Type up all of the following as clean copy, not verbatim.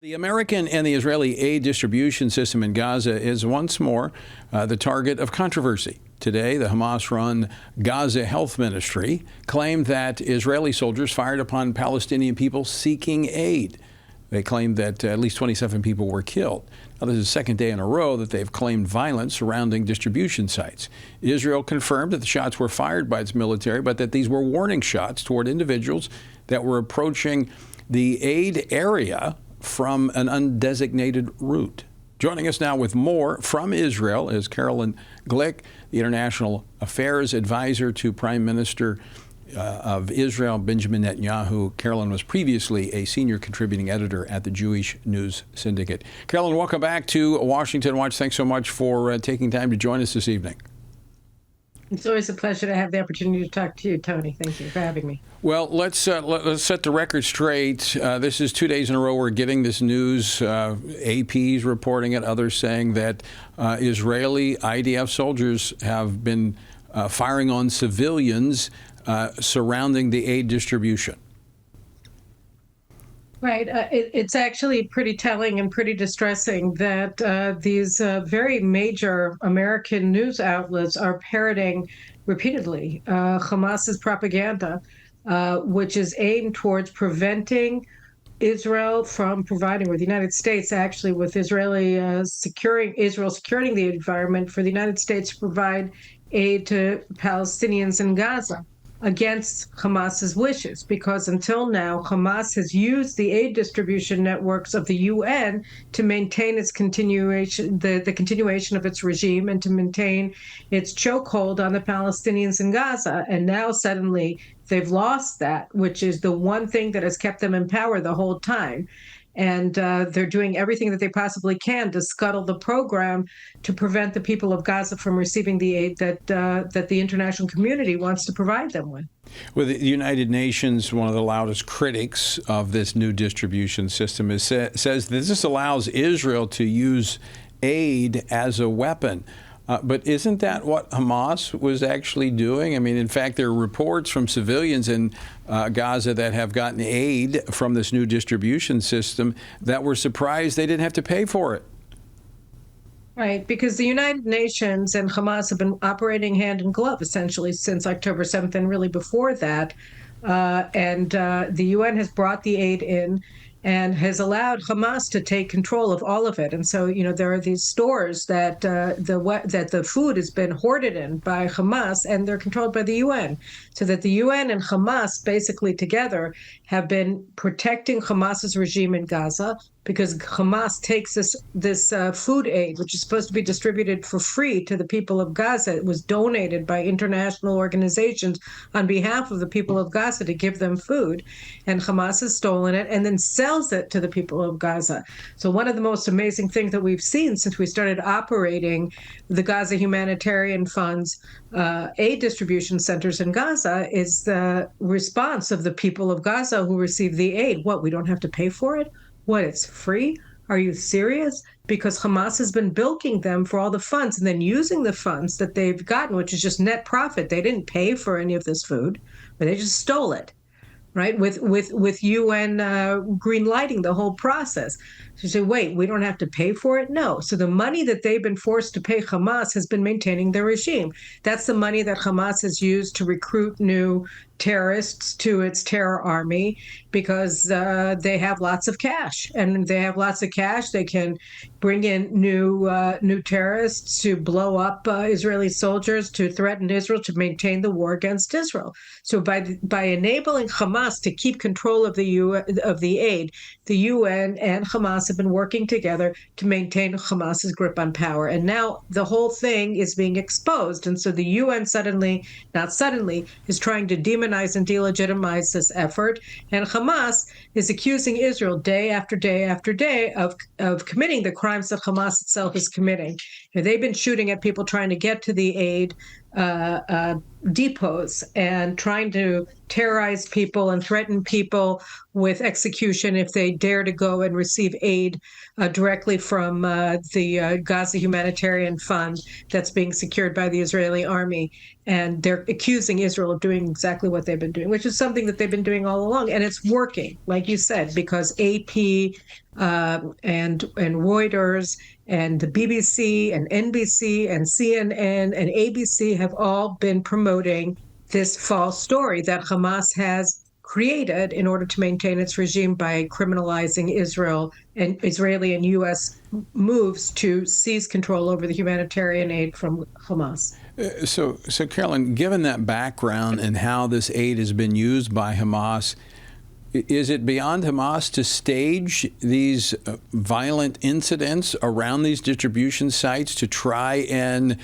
The American and the Israeli aid distribution system in Gaza is once more the target of controversy. Today, the Hamas-run Gaza Health Ministry claimed that Israeli soldiers fired upon Palestinian people seeking aid. They claimed that at least 27 people were killed. Now, this is the second day in a row that they've claimed violence surrounding distribution sites. Israel confirmed that the shots were fired by its military, but that these were warning shots toward individuals that were approaching the aid area from an undesignated route. Joining us now with more from Israel is Carolyn Glick, the International Affairs Advisor to Prime Minister of Israel, Benjamin Netanyahu. Carolyn was previously a senior contributing editor at the Jewish News Syndicate. Carolyn, welcome back to Washington Watch. Thanks so much for taking time to join us this evening. It's always a pleasure to have the opportunity to talk to you, Tony. Thank you for having me. Well, let's set the record straight. This is 2 days in a row we're getting this news. AP's reporting it, others saying that Israeli IDF soldiers have been firing on civilians surrounding the aid distribution. Right. It's actually pretty telling and pretty distressing that these very major American news outlets are parroting repeatedly Hamas's propaganda, which is aimed towards preventing Israel from providing, or the United States actually, with Israel securing the environment for the United States to provide aid to Palestinians in Gaza against Hamas's wishes, because until now, Hamas has used the aid distribution networks of the UN to maintain its continuation, the continuation of its regime, and to maintain its chokehold on the Palestinians in Gaza. And now suddenly they've lost that, which is the one thing that has kept them in power the whole time. And they're doing everything that they possibly can to scuttle the program to prevent the people of Gaza from receiving the aid that the international community wants to provide them with. Well, the United Nations, one of the loudest critics of this new distribution system, says that this allows Israel to use aid as a weapon. But isn't that what Hamas was actually doing? I mean, in fact, there are reports from civilians in Gaza that have gotten aid from this new distribution system that were surprised they didn't have to pay for it. Right, because the United Nations and Hamas have been operating hand in glove essentially since October 7th and really before that. The UN has brought the aid in and has allowed Hamas to take control of all of it. And so, there are these stores that the food has been hoarded in by Hamas, and they're controlled by the UN. So that the UN and Hamas basically together have been protecting Hamas's regime in Gaza, because Hamas takes this food aid, which is supposed to be distributed for free to the people of Gaza. It was donated by international organizations on behalf of the people of Gaza to give them food. And Hamas has stolen it and then sells it to the people of Gaza. So one of the most amazing things that we've seen since we started operating the Gaza Humanitarian Fund's aid distribution centers in Gaza is the response of the people of Gaza who receive the aid. What, we don't have to pay for it? What, it's free? Are you serious? Because Hamas has been bilking them for all the funds and then using the funds that they've gotten, which is just net profit. They didn't pay for any of this food, but they just stole it, right? With UN green lighting the whole process. So you say, wait, we don't have to pay for it? No. So the money that they've been forced to pay Hamas has been maintaining their regime. That's the money that Hamas has used to recruit new terrorists to its terror army, because they have lots of cash, and they have lots of cash. They can bring in new terrorists to blow up Israeli soldiers, to threaten Israel, to maintain the war against Israel. So by enabling Hamas to keep control of the aid, the UN and Hamas have been working together to maintain Hamas's grip on power. And now the whole thing is being exposed. And so the UN not suddenly, is trying to demonize and delegitimize this effort. And Hamas is accusing Israel day after day after day of committing the crimes that Hamas itself is committing. And they've been shooting at people trying to get to the aid depots and trying to terrorize people and threaten people with execution if they dare to go and receive aid directly from the Gaza Humanitarian Fund that's being secured by the Israeli army. And they're accusing Israel of doing exactly what they've been doing, which is something that they've been doing all along. And it's working, like you said, because AP and Reuters and the BBC and NBC and CNN and ABC have all been promoting this false story that Hamas has created in order to maintain its regime by criminalizing Israel and Israeli and U.S. moves to seize control over the humanitarian aid from Hamas. So Carolyn, given that background and how this aid has been used by Hamas, is it beyond Hamas to stage these violent incidents around these distribution sites to try and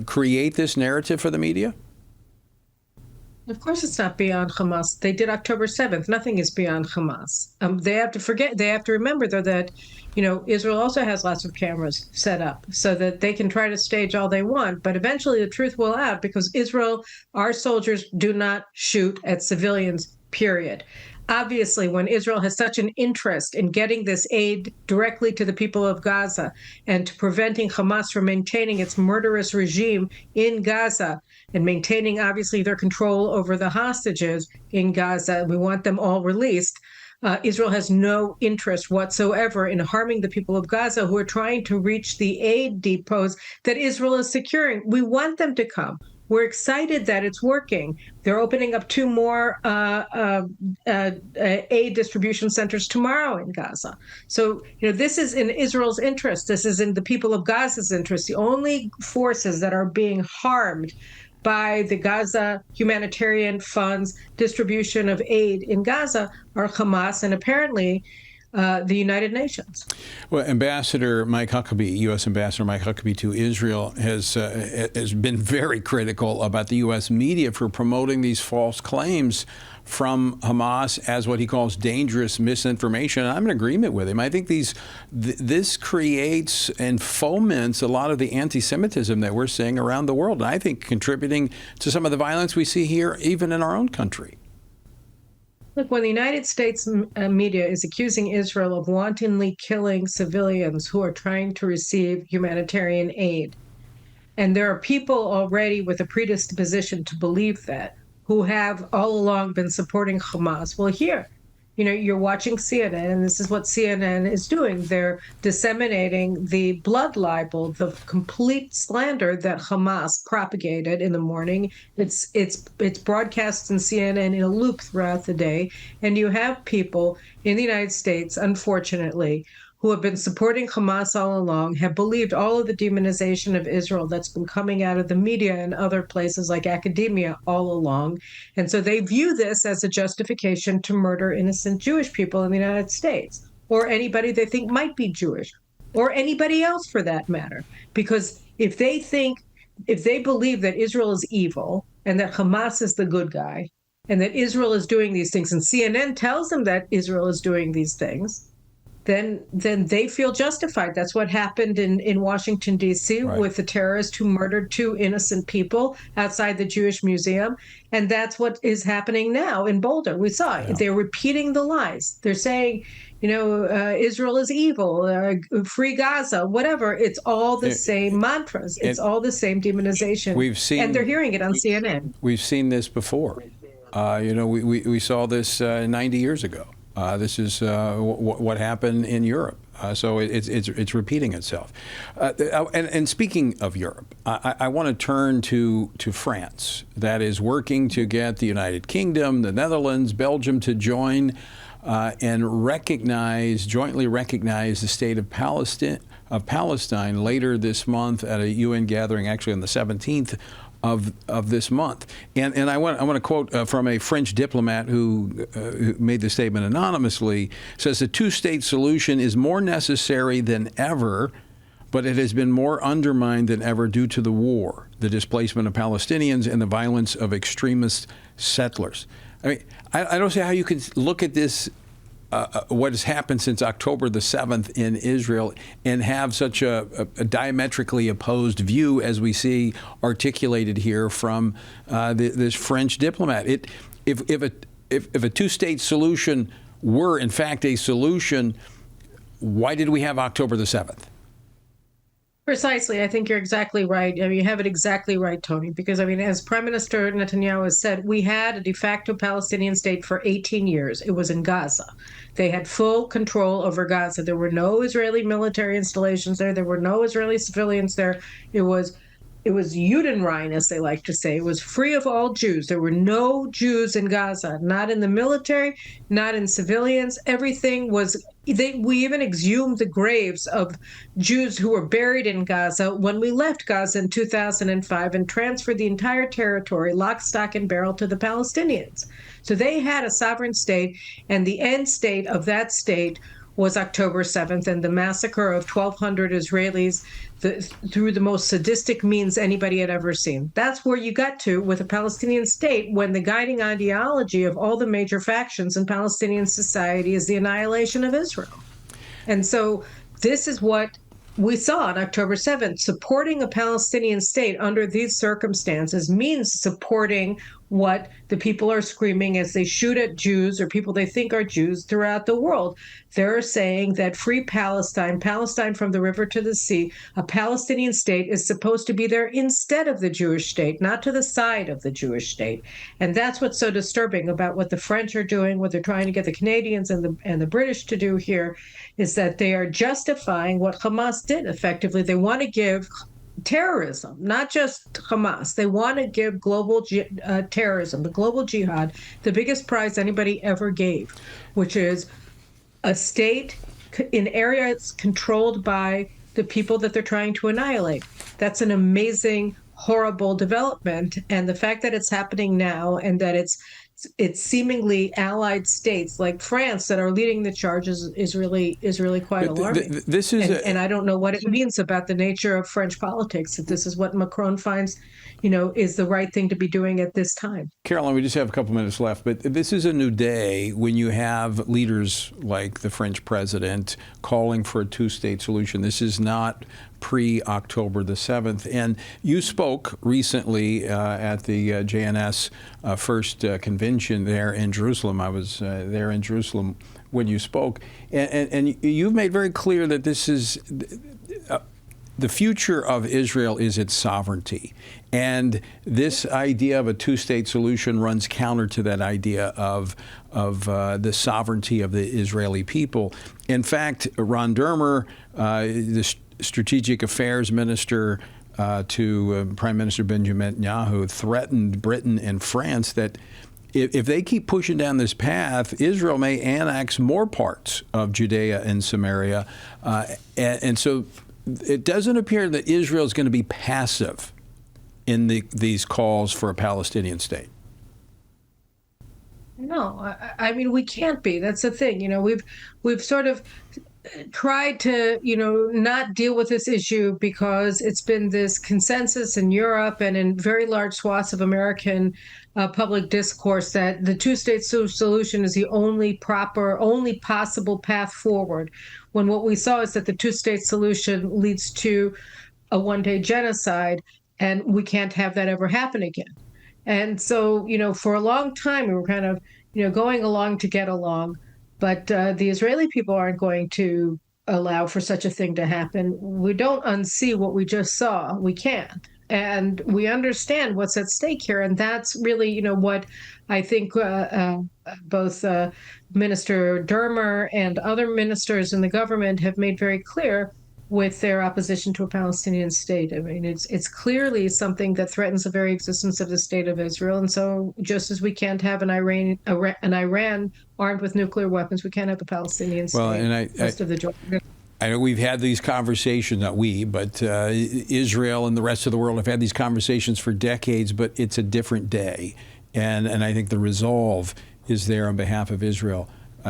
create this narrative for the media? Of course, it's not beyond Hamas. They did October 7th. Nothing is beyond Hamas. They have to remember, though, that, Israel also has lots of cameras set up so that they can try to stage all they want. But eventually the truth will out because our soldiers do not shoot at civilians, period. Obviously, when Israel has such an interest in getting this aid directly to the people of Gaza and to preventing Hamas from maintaining its murderous regime in Gaza and maintaining, obviously, their control over the hostages in Gaza, we want them all released. Israel has no interest whatsoever in harming the people of Gaza who are trying to reach the aid depots that Israel is securing. We want them to come. We're excited that it's working. They're opening up 2 more aid distribution centers tomorrow in Gaza. So, this is in Israel's interest. This is in the people of Gaza's interest. The only forces that are being harmed by the Gaza Humanitarian Fund's distribution of aid in Gaza are Hamas and apparently the United Nations. Well, Ambassador Mike Huckabee, U.S. Ambassador Mike Huckabee to Israel, has been very critical about the U.S. media for promoting these false claims from Hamas as what he calls dangerous misinformation. And I'm in agreement with him. I think this creates and foments a lot of the anti-Semitism that we're seeing around the world, and I think contributing to some of the violence we see here, even in our own country. Look, when the United States media is accusing Israel of wantonly killing civilians who are trying to receive humanitarian aid, and there are people already with a predisposition to believe that, who have all along been supporting Hamas. Well, here, you're watching CNN, and this is what CNN is doing. They're disseminating the blood libel, the complete slander that Hamas propagated in the morning. It's broadcast in CNN in a loop throughout the day. And you have people in the United States, unfortunately, who have been supporting Hamas all along, have believed all of the demonization of Israel that's been coming out of the media and other places like academia all along. And so they view this as a justification to murder innocent Jewish people in the United States, or anybody they think might be Jewish, or anybody else for that matter. Because if they believe that Israel is evil and that Hamas is the good guy, and that Israel is doing these things, and CNN tells them that Israel is doing these things, then they feel justified. That's what happened in Washington, D.C. Right. with the terrorist who murdered 2 innocent people outside the Jewish Museum. And that's what is happening now in Boulder. We saw it. They're repeating the lies. They're saying, Israel is evil, free Gaza, whatever. It's all the same mantras. It's all the same demonization. And they're hearing it on CNN. We've seen this before. We saw this 90 years ago. This is what happened in Europe. So it's repeating itself. And speaking of Europe, I want to turn to France, that is working to get the United Kingdom, the Netherlands, Belgium to join and jointly recognize the state of Palestine later this month at a UN gathering, actually on the 17th of this month. And I want to quote from a French diplomat who made the statement anonymously, says the 2-state solution is more necessary than ever, but it has been more undermined than ever due to the war, the displacement of Palestinians, and the violence of extremist settlers. I mean, I don't see how you could look at this what has happened since October the 7th in Israel and have such a diametrically opposed view as we see articulated here from this French diplomat. If a two-state solution were in fact a solution, why did we have October the 7th? Precisely. I think you're exactly right. I mean, you have it exactly right, Tony, because, I mean, as Prime Minister Netanyahu has said, we had a de facto Palestinian state for 18 years. It was in Gaza. They had full control over Gaza. There were no Israeli military installations there. There were no Israeli civilians there. It was Judenrein, as they like to say. It was free of all Jews. There were no Jews in Gaza, not in the military, not in civilians. Everything was, we even exhumed the graves of Jews who were buried in Gaza when we left Gaza in 2005 and transferred the entire territory, lock, stock, and barrel, to the Palestinians. So they had a sovereign state, and the end state of that state was October 7th and the massacre of 1,200 Israelis through the most sadistic means anybody had ever seen. That's where you got to with a Palestinian state when the guiding ideology of all the major factions in Palestinian society is the annihilation of Israel. And so this is what we saw on October 7th. Supporting a Palestinian state under these circumstances means supporting what the people are screaming as they shoot at Jews or people they think are Jews throughout the world. They're saying that free Palestine, Palestine from the river to the sea, a Palestinian state is supposed to be there instead of the Jewish state, not to the side of the Jewish state. And that's what's so disturbing about what the French are doing, what they're trying to get the Canadians and the British to do here, is that they are justifying what Hamas did effectively. They want to give terrorism, not just Hamas. They want to give global terrorism, the global jihad, the biggest prize anybody ever gave, which is a state in areas controlled by the people that they're trying to annihilate. That's an amazing, horrible development. And the fact that it's happening now and that it's seemingly allied states like France that are leading the charges is really quite alarming. This is and I don't know what it means about the nature of French politics, if this is what Macron finds, is the right thing to be doing at this time. Caroline, we just have a couple minutes left, but this is a new day when you have leaders like the French president calling for a two-state solution. This is not pre-October the 7th. And you spoke recently at the JNS first convention there in Jerusalem. I was there in Jerusalem when you spoke. And you've made very clear that this is the future of Israel is its sovereignty. And this idea of a two-state solution runs counter to that idea of the sovereignty of the Israeli people. In fact, Ron Dermer, the Strategic Affairs Minister to Prime Minister Benjamin Netanyahu, threatened Britain and France that if they keep pushing down this path, Israel may annex more parts of Judea and Samaria. And so it doesn't appear that Israel is going to be passive in these calls for a Palestinian state. No, I mean, we can't be. That's the thing. We've sort of tried to, not deal with this issue because it's been this consensus in Europe and in very large swaths of American public discourse that the two-state solution is the only possible path forward. When what we saw is that the two-state solution leads to a one-day genocide, and we can't have that ever happen again. And so, for a long time, we were kind of, going along to get along. But the Israeli people aren't going to allow for such a thing to happen. We don't unsee what we just saw. We can't. And we understand what's at stake here. And that's really, what I think both Minister Dermer and other ministers in the government have made very clear with their opposition to a Palestinian state. I mean, it's clearly something that threatens the very existence of the state of Israel. And so just as we can't have an Iran armed with nuclear weapons, we can't have a Palestinian state. Well, and I know we've had these conversations, not we, but Israel and the rest of the world have had these conversations for decades, but it's a different day. And I think the resolve is there on behalf of Israel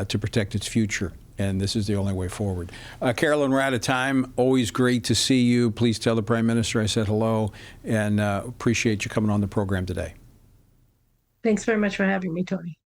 to protect its future. And this is the only way forward. Carolyn, we're out of time. Always great to see you. Please tell the Prime Minister I said hello, and appreciate you coming on the program today. Thanks very much for having me, Tony.